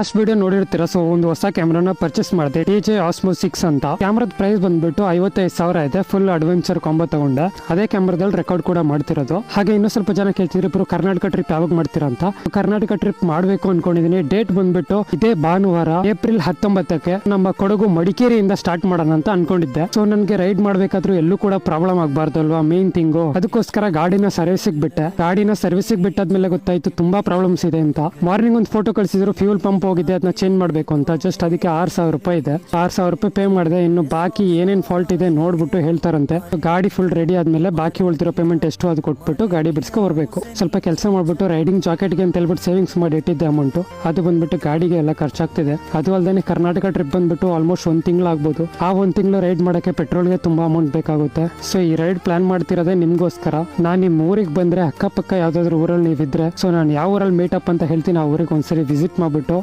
Last video ನೋಡಿರ್ತೀರಾ. So ಒಂದು ಹೊಸ ಕ್ಯಾಮ್ರಾನ ಪರ್ಚೇಸ್ ಮಾಡಿದೆ, DJI Osmo 6 ಅಂತ. ಕ್ಯಾಮ್ರಾದ ಪ್ರೈಸ್ ಬಂದ್ಬಿಟ್ಟು 55,000 ಇದೆ. ಫುಲ್ ಅಡ್ವೆಂಚರ್ ಕಾಂಬೋ ತಗೊಂಡೆ. ಅದೇ ಕ್ಯಾಮ್ರಾದಲ್ಲಿ ರೆಕಾರ್ಡ್ ಕೂಡ ಮಾಡ್ತಿರೋದು. ಹಾಗೆ ಇನ್ನೂ ಸ್ವಲ್ಪ ಜನ ಕೇಳ್ತಿದ್ರು ಇಬ್ರು ಕರ್ನಾಟಕ ಟ್ರಿಪ್ ಯಾವಾಗ ಮಾಡ್ತೀರಾ ಅಂತ. ಕರ್ನಾಟಕ ಟ್ರಿಪ್ ಮಾಡಬೇಕು ಅನ್ಕೊಂಡಿದೀನಿ. ಡೇಟ್ ಬಂದ್ಬಿಟ್ಟು ಇದೇ ಭಾನುವಾರ ಏಪ್ರಿಲ್ 19ಕ್ಕೆ ನಮ್ಮ ಕೊಡಗು ಮಡಿಕೇರಿಯಿಂದ ಸ್ಟಾರ್ಟ್ ಮಾಡೋಣ ಅಂತ ಅನ್ಕೊಂಡಿದ್ದೆ. ಸೊ ನನ್ಗೆ ರೈಡ್ ಮಾಡ್ಬೇಕಾದ್ರೂ ಎಲ್ಲೂ ಕೂಡ ಪ್ರಾಬ್ಲಮ್ ಆಗಬಾರ್ದು ಅಲ್ವಾ, ಮೇನ್ ಥಿಂಗು. ಅದಕ್ಕೋಸ್ಕರ ಗಾಡಿನ ಸರ್ವಿಸಿಗೆ ಬಿಟ್ಟೆ. ಗಾಡಿನ ಸರ್ವಿಸಿಗೆ ಬಿಟ್ಟಾದ್ಮೇಲೆ ಗೊತ್ತಾಯ್ತು ತುಂಬಾ ಪ್ರಾಬ್ಲಮ್ಸ್ ಇದೆ ಅಂತ. ಮಾರ್ನಿಂಗ್ ಒಂದು ಫೋಟೋ ಕಳಿಸಿದ್ರು, ಫ್ಯೂಲ್ ಪಂಪ್ ಹೋಗಿದ್ದೆ, ಅದನ್ನ ಚೇಂಜ್ ಮಾಡಬೇಕು ಅಂತ. ಜಸ್ಟ್ ಅದಕ್ಕೆ 6,000 ರೂಪಾಯಿ ಇದೆ. 6,000 ರೂಪಾಯಿ ಪೇ ಮಾಡಿದೆ. ಇನ್ನು ಬಾಕಿ ಏನೇನ್ ಫಾಲ್ಟ್ ಇದೆ ನೋಡ್ಬಿಟ್ಟು ಹೇಳ್ತಾರಂತೆ. ಗಾಡಿ ಫುಲ್ ರೆಡಿ ಆದ್ಮೇಲೆ ಬಾಕಿ ಉಳಿದಿರೋ ಪೇಮೆಂಟ್ ಎಷ್ಟು ಅದು ಕೊಟ್ಬಿಟ್ಟು ಗಾಡಿ ಬಿಡಿಸ್ಕೊ ಬರ್ಬೇಕು. ಸ್ವಲ್ಪ ಕೆಲಸ ಮಾಡ್ಬಿಟ್ಟು ರೈಡಿಂಗ್ ಜಾಕೆಟ್ಗೆ ಅಂತ ಹೇಳ್ಬಿಟ್ಟು ಸೇವಿಂಗ್ಸ್ ಮಾಡಿ ಇಟ್ಟಿದ್ದೆ ಅಮೌಂಟ್. ಅದು ಬಂದ್ಬಿಟ್ಟು ಗಾಡಿಗೆ ಎಲ್ಲ ಖರ್ಚಾಗ್ತಿದೆ. ಅದು ಅಲ್ಲದೆ ಕರ್ನಾಟಕ ಟ್ರಿಪ್ ಬಂದ್ಬಿಟ್ಟು ಆಲ್ಮೋಸ್ಟ್ 1 ತಿಂಗಳು ಆಗ್ಬೋದು. ಆ 1 ತಿಂಗಳು ರೈಡ್ ಮಾಡಕ್ಕೆ ಪೆಟ್ರೋಲ್ಗೆ ತುಂಬಾ ಅಮೌಂಟ್ ಬೇಕಾಗುತ್ತೆ. ಸೊ ಈ ರೈಡ್ ಪ್ಲಾನ್ ಮಾಡ್ತಿರೋದೇ ನಿಮ್ಗೋಸ್ಕರ. ನಾನು ನಿಮ್ಮ ಊರಿಗೆ ಬಂದ್ರೆ ಅಕ್ಕಪಕ್ಕ ಯಾವ್ದಾದ್ರು ಊರಲ್ಲಿ ನೀವಿದ್ರೆ, ಸೊ ನಾನು ಯಾವ ಊರಲ್ಲಿ ಮೀಟ್ ಅಪ್ ಅಂತ ಹೇಳ್ತೀನಿ, ಆ ಊರಿಗೆ ಒಂದ್ಸರಿ ವಿಸಿಟ್ ಮಾಡ್ಬಿಟ್ಟು